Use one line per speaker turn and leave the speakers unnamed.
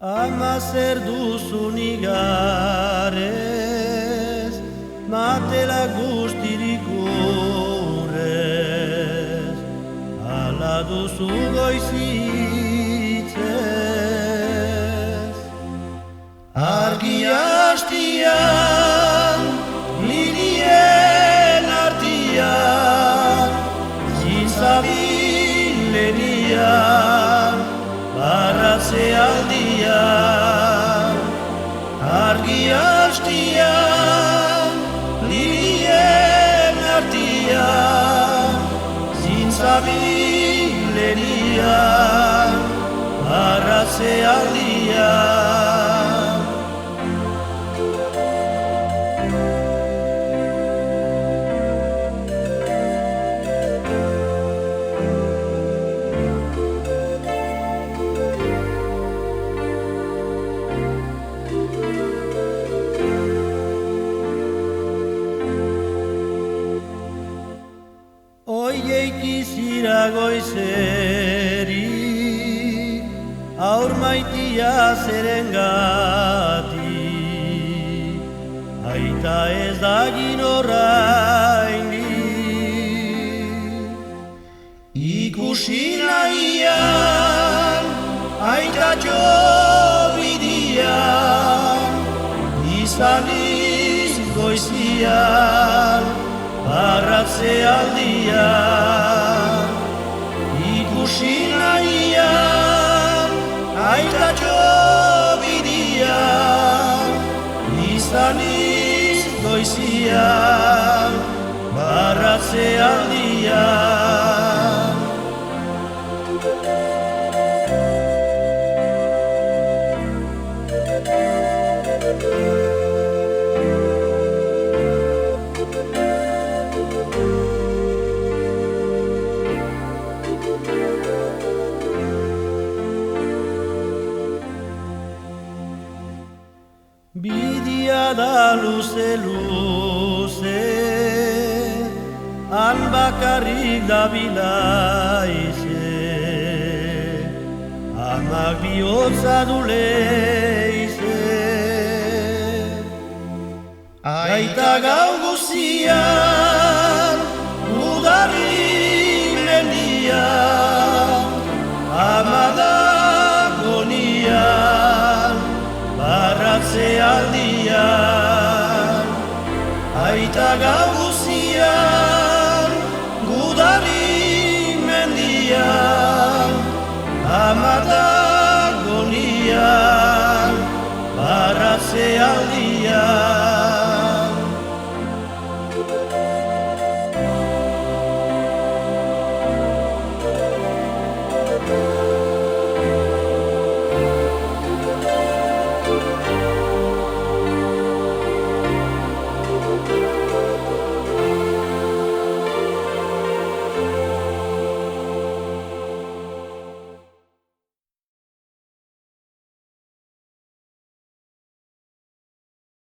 Ama zer duzun igarez, matela guztirik urrez, ala duzu goizitzez. Argi hastian, lirien artian, zintzabilenian, barratze aldian. Argi hastian, lirien artian, zintzabilenian, barratze aldian. Oieiki zira goizeri, aur maitia zerengati, aita ez dagin orraini. Ikusi nahian, aita bidian, izaniz goizian, barratze aldian. Ikusi nahian, aitatxo bidian, izaniz goizian, barratze aldian. Bidia da luze, han bakarrik dabila ize, amak bihotza du leize. Aita gau guzian, udarri mendian, ama dagonian, barratze aldian. Aita gau guzian, gudarri mendian, ama dagonian, barratze aldian.